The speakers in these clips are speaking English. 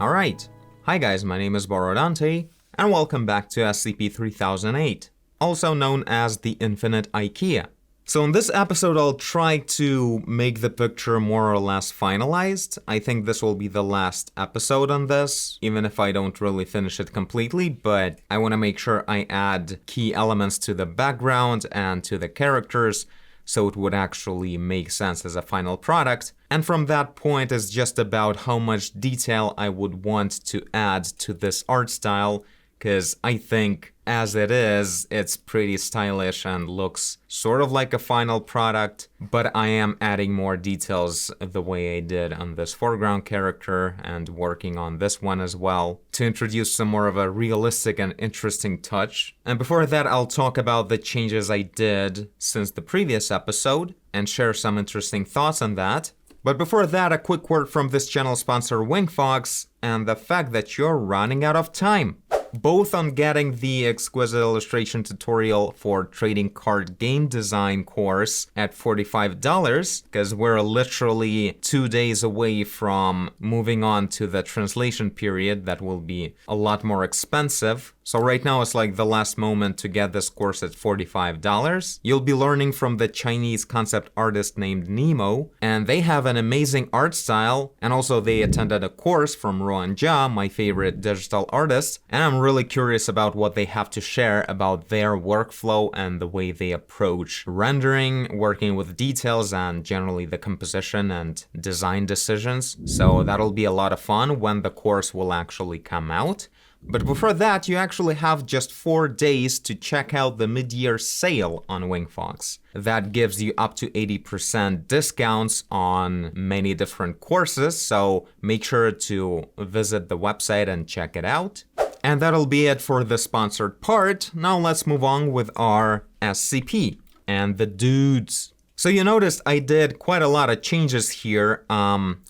Alright, hi guys, my name is Borodante, and welcome back to SCP-3008, also known as the Infinite IKEA. So in this episode I'll try to make the picture more or less finalized. I think this will be the last episode on this, even if I don't really finish it completely, but I want to make sure I add key elements to the background and to the characters, so it would actually make sense as a final product. And from that point, it's just about how much detail I would want to add to this art style, because I think as it is, it's pretty stylish and looks sort of like a final product, but I am adding more details the way I did on this foreground character and working on this one as well to introduce some more of a realistic and interesting touch. And before that, I'll talk about the changes I did since the previous episode and share some interesting thoughts on that. But before that, a quick word from this channel sponsor Wingfox and the fact that you're running out of time. Both on getting the exquisite illustration tutorial for trading card game design course at $45, because we're literally 2 days away from moving on to the translation period that will be a lot more expensive. So right now it's like the last moment to get this course at $45. You'll be learning from the Chinese concept artist named Nemo, and they have an amazing art style, and also they attended a course from Rowan Jia, my favorite digital artist, and I'm really curious about what they have to share about their workflow and the way they approach rendering, working with details, and generally the composition and design decisions. So that'll be a lot of fun when the course will actually come out. But before that, you actually have just 4 days to check out the mid-year sale on Wingfox. That gives you up to 80% discounts on many different courses, so make sure to visit the website and check it out. And that'll be it for the sponsored part. Now let's move on with our SCP and the dudes. So you noticed I did quite a lot of changes here.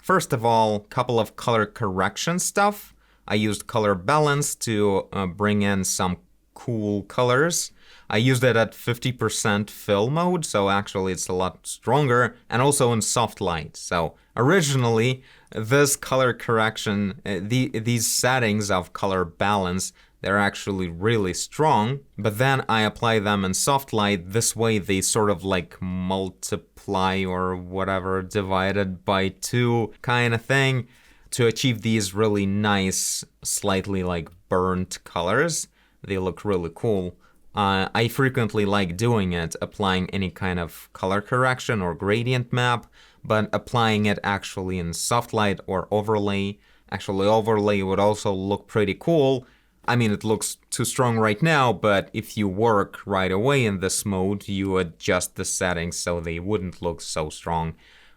First of all, a couple of color correction stuff. I used color balance to bring in some cool colors. I used it at 50% fill mode, so actually it's a lot stronger, and also in soft light. So originally, this color correction, these settings of color balance, they're actually really strong, but then I apply them in soft light. This way they sort of like multiply or whatever, divided by 2 kind of thing, to achieve these really nice, slightly like burnt colors. They look really cool. I frequently like doing it, applying any kind of color correction or gradient map, but applying it actually in soft light or overlay. Actually, overlay would also look pretty cool. I mean, it looks too strong right now, but if you work right away in this mode, you adjust the settings so they wouldn't look so strong.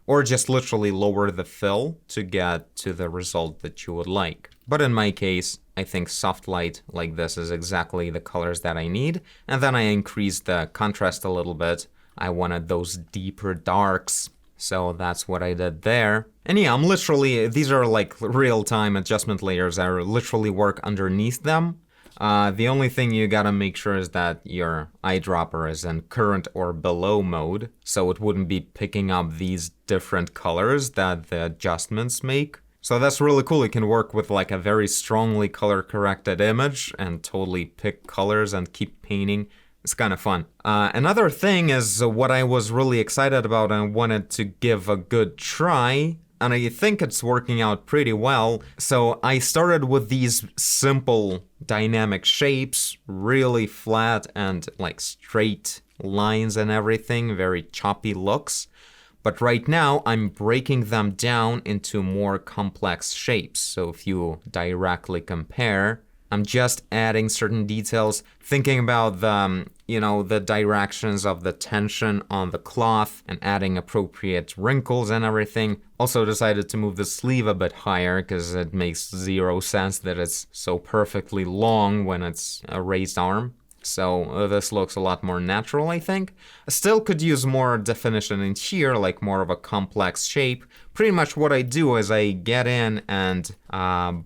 Or just literally lower the fill to get to the result that you would like. But in my case, I think soft light like this is exactly the colors that I need. And then I increased the contrast a little bit. I wanted those deeper darks. So that's what I did there. And yeah, these are like real-time adjustment layers. I literally work underneath them. The only thing you gotta make sure is that your eyedropper is in current or below mode, so it wouldn't be picking up these different colors that the adjustments make. So that's really cool. You can work with like a very strongly color corrected image and totally pick colors and keep painting. It's kind of fun. Another thing is what I was really excited about and wanted to give a good try, and I think it's working out pretty well. So I started with these simple dynamic shapes, really flat and like straight lines and everything, very choppy looks. But right now I'm breaking them down into more complex shapes. So if you directly compare, I'm just adding certain details, thinking about the directions of the tension on the cloth and adding appropriate wrinkles and everything. Also decided to move the sleeve a bit higher because it makes 0 sense that it's so perfectly long when it's a raised arm. So this looks a lot more natural, I think. Still could use more definition in here, like more of a complex shape. Pretty much what I do is I get in and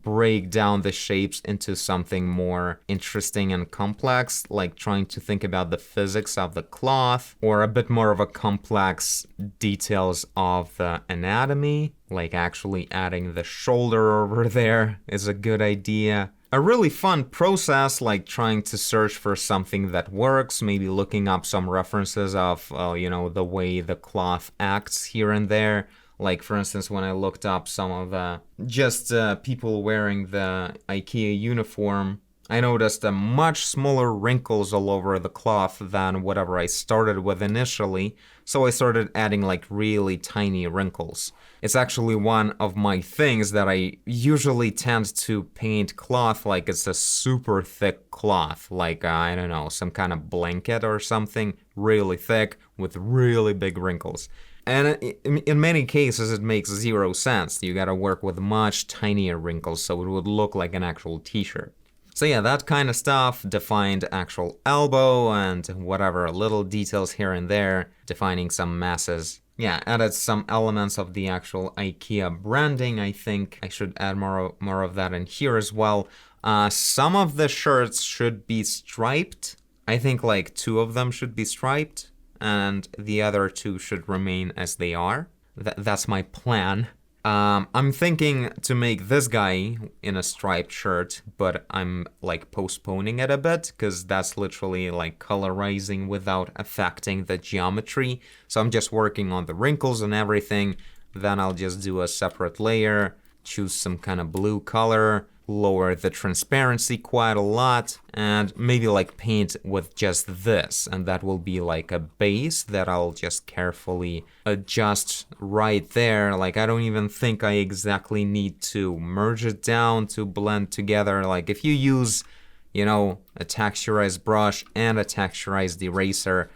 break down the shapes into something more interesting and complex, like trying to think about the physics of the cloth, or a bit more of a complex details of the anatomy, like actually adding the shoulder over there is a good idea. A really fun process, like trying to search for something that works, maybe looking up some references of, the way the cloth acts here and there. Like, for instance, when I looked up some of the people wearing the IKEA uniform, I noticed a much smaller wrinkles all over the cloth than whatever I started with initially, so I started adding like really tiny wrinkles. It's actually one of my things that I usually tend to paint cloth like it's a super thick cloth, like, I don't know, some kind of blanket or something, really thick with really big wrinkles. And in many cases, it makes zero sense. You gotta work with much tinier wrinkles so it would look like an actual t-shirt. So yeah, that kind of stuff, defined actual elbow and whatever little details here and there, defining some masses. Yeah, added some elements of the actual IKEA branding. I think I should add more of that in here as well. Some of the shirts should be striped. I think like 2 of them should be striped, and the other 2 should remain as they are. That's my plan. I'm thinking to make this guy in a striped shirt, but I'm like postponing it a bit because that's literally like colorizing without affecting the geometry. So I'm just working on the wrinkles and everything. Then I'll just do a separate layer, choose some kind of blue color, lower the transparency quite a lot, and maybe like paint with just this, and that will be like a base that I'll just carefully adjust right there. Like, I don't even think I exactly need to merge it down to blend together. Like, if you use, a texturized brush and a texturized eraser,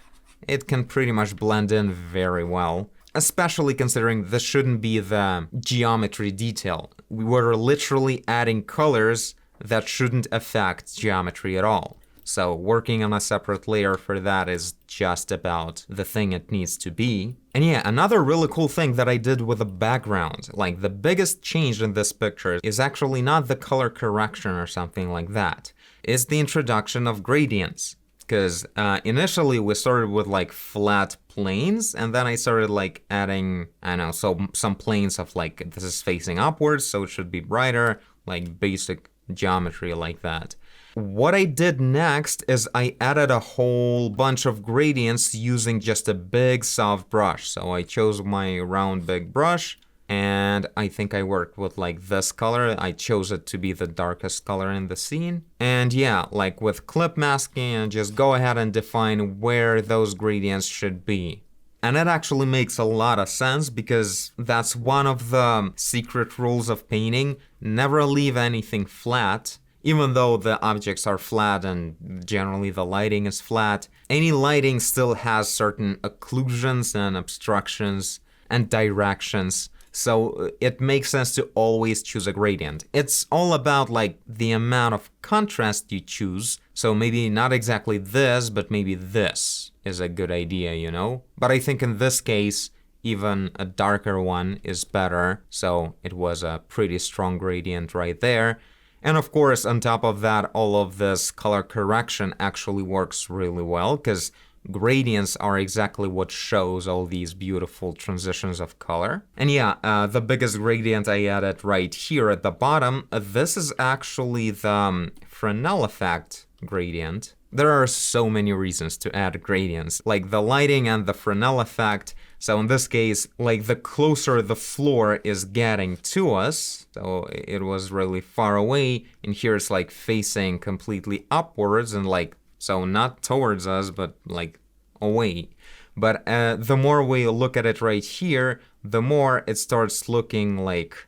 it can pretty much blend in very well. Especially considering this shouldn't be the geometry detail. We were literally adding colors that shouldn't affect geometry at all. So working on a separate layer for that is just about the thing it needs to be. And yeah, another really cool thing that I did with the background, like the biggest change in this picture is actually not the color correction or something like that. It's the introduction of gradients. Because initially we started with like flat planes, and then I started like adding, some planes of like, this is facing upwards, so it should be brighter, like basic geometry like that. What I did next is I added a whole bunch of gradients using just a big soft brush. So I chose my round big brush, and I think I worked with like this color. I chose it to be the darkest color in the scene. And yeah, like with clip masking, and just go ahead and define where those gradients should be. And it actually makes a lot of sense because that's one of the secret rules of painting. Never leave anything flat. Even though the objects are flat and generally the lighting is flat, any lighting still has certain occlusions and obstructions and directions. So it makes sense to always choose a gradient. It's all about like the amount of contrast you choose. So maybe not exactly this, but maybe this is a good idea, But I think in this case, even a darker one is better. So it was a pretty strong gradient right there. And of course, on top of that, all of this color correction actually works really well because gradients are exactly what shows all these beautiful transitions of color. And yeah, the biggest gradient I added right here at the bottom, this is actually the Fresnel effect gradient. There are so many reasons to add gradients, like the lighting and the Fresnel effect. So in this case, like the closer the floor is getting to us, so it was really far away, and here it's like facing completely upwards and like, so not towards us, but like away. But the more we look at it right here, the more it starts looking like,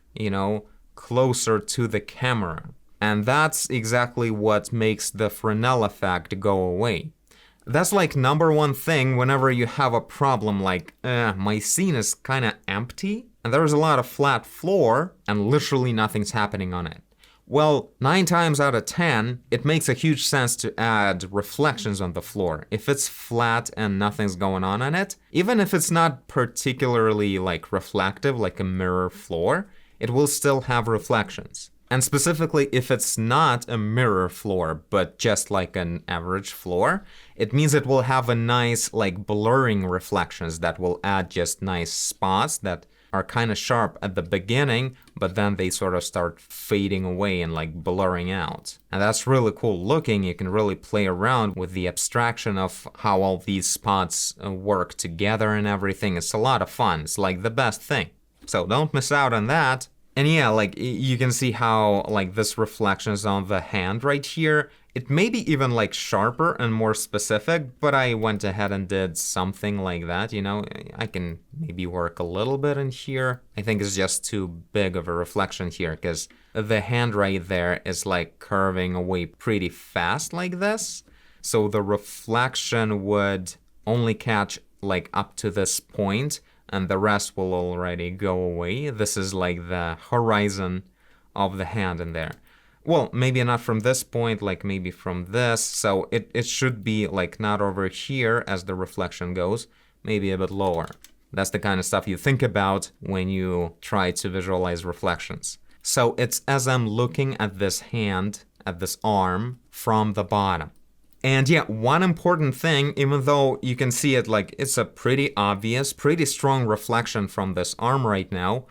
closer to the camera. And that's exactly what makes the Fresnel effect go away. That's like number one thing whenever you have a problem like, my scene is kind of empty and there's a lot of flat floor and literally nothing's happening on it. Well, 9 times out of 10, it makes a huge sense to add reflections on the floor. If it's flat and nothing's going on it, even if it's not particularly like reflective, like a mirror floor, it will still have reflections. And specifically, if it's not a mirror floor, but just like an average floor, it means it will have a nice like blurring reflections that will add just nice spots that are kind of sharp at the beginning, but then they sort of start fading away and like blurring out. And that's really cool looking. You can really play around with the abstraction of how all these spots work together and everything. It's a lot of fun. It's like the best thing. So don't miss out on that. And yeah, like you can see how like this reflections on the hand right here. It may be even like sharper and more specific, but I went ahead and did something like that, you know. I can maybe work a little bit in here. I think it's just too big of a reflection here because the hand right there is like curving away pretty fast like this. So the reflection would only catch like up to this point, and the rest will already go away. This is like the horizon of the hand in there. Well, maybe not from this point, like maybe from this. So it should be like not over here as the reflection goes, maybe a bit lower. That's the kind of stuff you think about when you try to visualize reflections. So it's as I'm looking at this hand, at this arm from the bottom. And yeah, one important thing, even though you can see it like it's a pretty obvious, pretty strong reflection from this arm right now,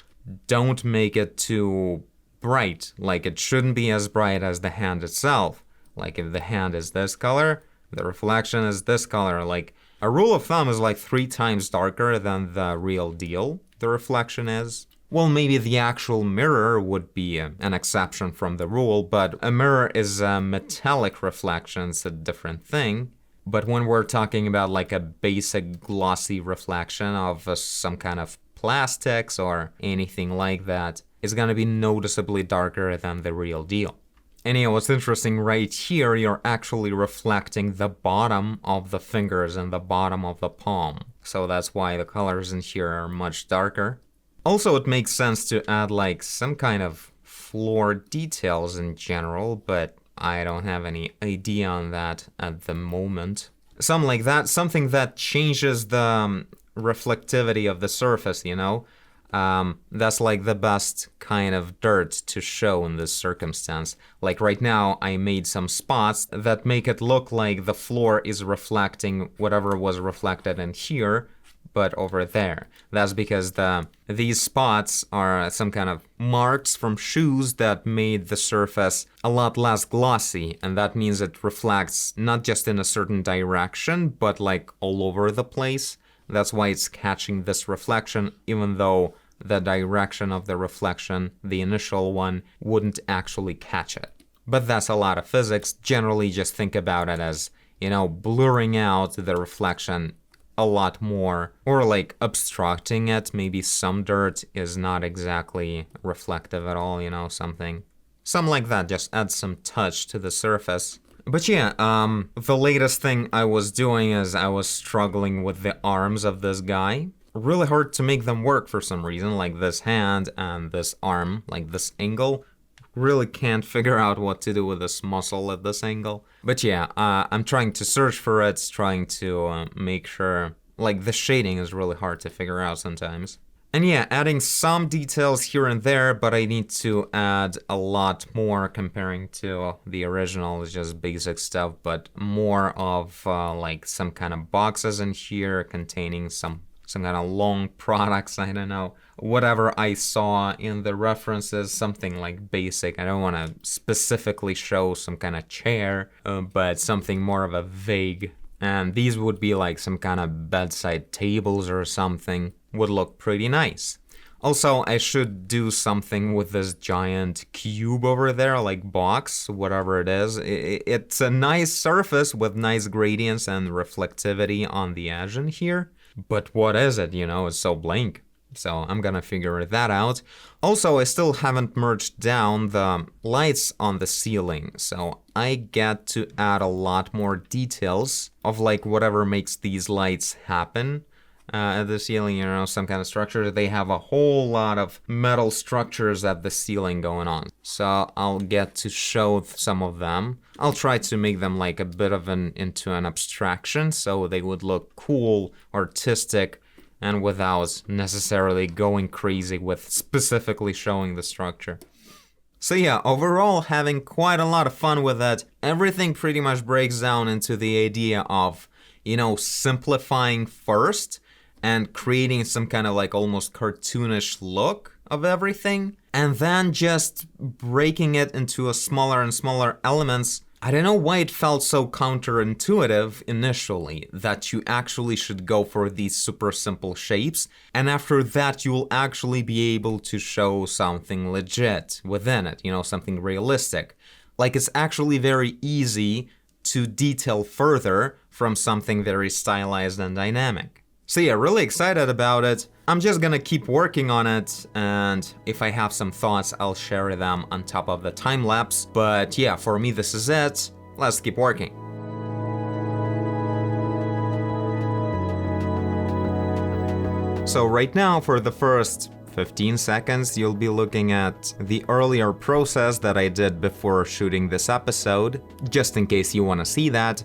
don't make it too bright. Like it shouldn't be as bright as the hand itself. Like if the hand is this color, the reflection is this color. Like a rule of thumb is like 3 times darker than the real deal the reflection is. Well, maybe the actual mirror would be an exception from the rule, but a mirror is a metallic reflection, it's a different thing. But when we're talking about like a basic glossy reflection of some kind of plastics or anything like that, it's gonna be noticeably darker than the real deal. And yeah, what's interesting right here, you're actually reflecting the bottom of the fingers and the bottom of the palm. So that's why the colors in here are much darker. Also, it makes sense to add like some kind of floor details in general, but I don't have any idea on that at the moment. Something like that, something that changes the reflectivity of the surface, you know? That's like the best kind of dirt to show in this circumstance. Like right now, I made some spots that make it look like the floor is reflecting whatever was reflected in here, but over there. That's because these spots are some kind of marks from shoes that made the surface a lot less glossy, and that means it reflects not just in a certain direction, but like all over the place. That's why it's catching this reflection, even though the direction of the reflection, the initial one, wouldn't actually catch it. But that's a lot of physics. Generally, just think about it as, you know, blurring out the reflection a lot more, or like obstructing it. Maybe some dirt is not exactly reflective at all, you know, something like that. Just add some touch to the surface. But yeah, the latest thing I was doing is I was struggling with the arms of this guy. Really hard to make them work for some reason, like this hand and this arm, like this angle. Really can't figure out what to do with this muscle at this angle. But yeah, I'm trying to search for it, trying to make sure, like the shading is really hard to figure out sometimes. And yeah, adding some details here and there, but I need to add a lot more comparing to the original. It's just basic stuff, but more of like some kind of boxes in here containing some kind of long products, I don't know. Whatever I saw in the references, something like basic. I don't want to specifically show some kind of chair, but something more of a vague. And these would be like some kind of bedside tables or something. Would look pretty nice. Also, I should do something with this giant cube over there, like box, whatever it is. It's a nice surface with nice gradients and reflectivity on the edge in here. But what is it? You know, it's so blank. So I'm gonna figure that out. Also, I still haven't merged down the lights on the ceiling, so I get to add a lot more details of like whatever makes these lights happen. at the ceiling, some kind of structure. They have a whole lot of metal structures at the ceiling going on. So I'll get to show some of them. I'll try to make them like a bit of into an abstraction so they would look cool, artistic, and without necessarily going crazy with specifically showing the structure. So yeah, overall having quite a lot of fun with it. Everything pretty much breaks down into the idea of, simplifying first and creating some kind of like almost cartoonish look of everything, and then just breaking it into a smaller and smaller elements. I don't know why it felt so counterintuitive initially, that you actually should go for these super simple shapes, and after that you'll actually be able to show something legit within it, something realistic. Like it's actually very easy to detail further from something very stylized and dynamic. So yeah, really excited about it. I'm just gonna keep working on it, and if I have some thoughts, I'll share them on top of the time lapse. But yeah, for me this is it. Let's keep working. So right now, for the first 15 seconds, you'll be looking at the earlier process that I did before shooting this episode, just in case you want to see that.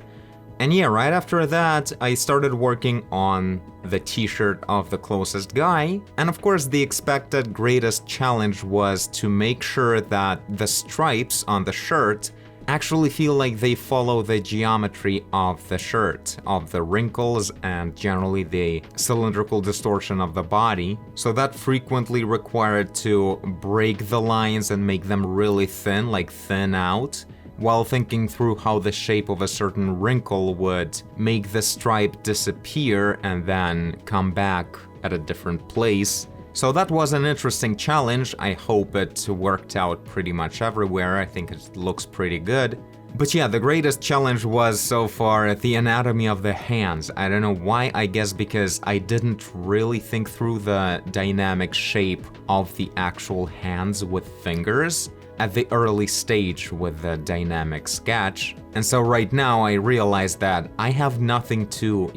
And yeah, right after that, I started working on the t-shirt of the closest guy. And of course, the expected greatest challenge was to make sure that the stripes on the shirt actually feel like they follow the geometry of the shirt, of the wrinkles and generally the cylindrical distortion of the body. So that frequently required to break the lines and make them really thin, like thin out, while thinking through how the shape of a certain wrinkle would make the stripe disappear and then come back at a different place. So that was an interesting challenge. I hope it worked out pretty much everywhere. I think it looks pretty good. But yeah, the greatest challenge was so far the anatomy of the hands. I don't know why, I guess because I didn't really think through the dynamic shape of the actual hands with fingers at the early stage with the dynamic sketch. And so right now I realize that I have nothing to,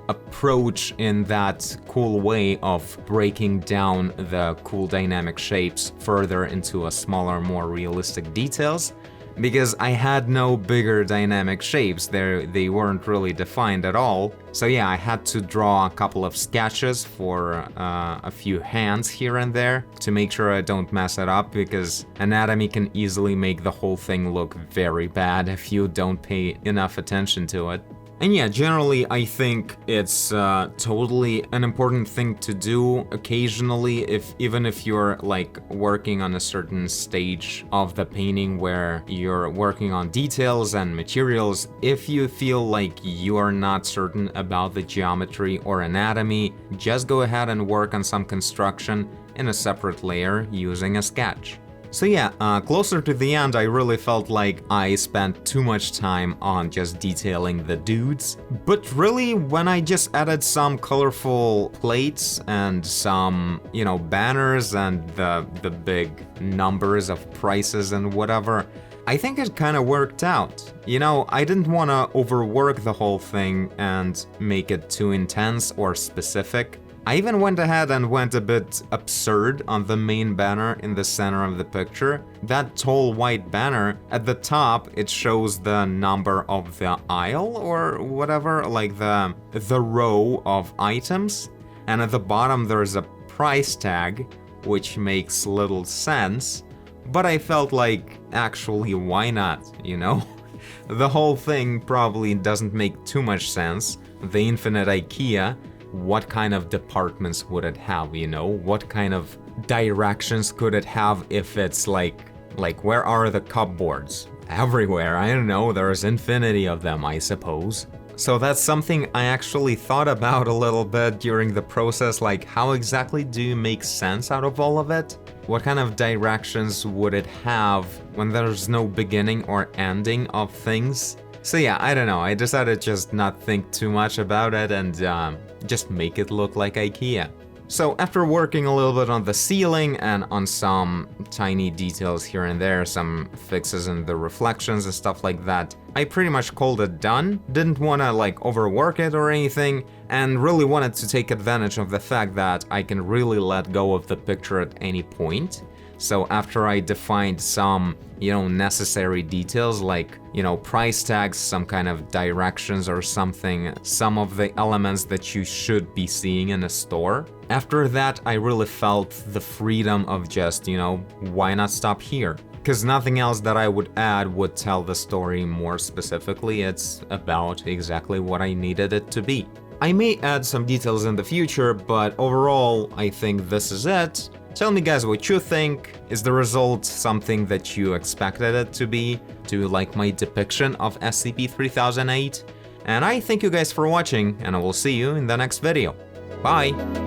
approach in that cool way of breaking down the cool dynamic shapes further into a smaller, more realistic details, because I had no bigger dynamic shapes. They weren't really defined at all. So yeah, I had to draw a couple of sketches for a few hands here and there to make sure I don't mess it up, because anatomy can easily make the whole thing look very bad if you don't pay enough attention to it. And yeah, generally I think it's totally an important thing to do occasionally, even if you're like working on a certain stage of the painting where you're working on details and materials. If you feel like you are not certain about the geometry or anatomy, just go ahead and work on some construction in a separate layer using a sketch. So yeah, closer to the end, I really felt like I spent too much time on just detailing the dudes. But really, when I just added some colorful plates and some, banners and the big numbers of prices and whatever, I think it kind of worked out. I didn't want to overwork the whole thing and make it too intense or specific. I even went ahead and went a bit absurd on the main banner in the center of the picture. That tall white banner, at the top it shows the number of the aisle or whatever, like the row of items, and at the bottom there's a price tag, which makes little sense, but I felt like, actually, why not, The whole thing probably doesn't make too much sense. The infinite IKEA, what kind of departments would it have, What kind of directions could it have if it's like where are the cupboards? Everywhere, I don't know, there's infinity of them, I suppose. So that's something I actually thought about a little bit during the process, like how exactly do you make sense out of all of it? What kind of directions would it have when there's no beginning or ending of things? So yeah, I don't know, I decided just not think too much about it and just make it look like IKEA. So after working a little bit on the ceiling and on some tiny details here and there, some fixes in the reflections and stuff like that, I pretty much called it done. Didn't want to like overwork it or anything, and really wanted to take advantage of the fact that I can really let go of the picture at any point. So after I defined some, necessary details like, price tags, some kind of directions or something, some of the elements that you should be seeing in a store. After that, I really felt the freedom of just, why not stop here? Because nothing else that I would add would tell the story more specifically. It's about exactly what I needed it to be. I may add some details in the future, but overall, I think this is it. Tell me guys what you think. Is the result something that you expected it to be? Do you like my depiction of SCP-3008? And I thank you guys for watching, and I will see you in the next video. Bye!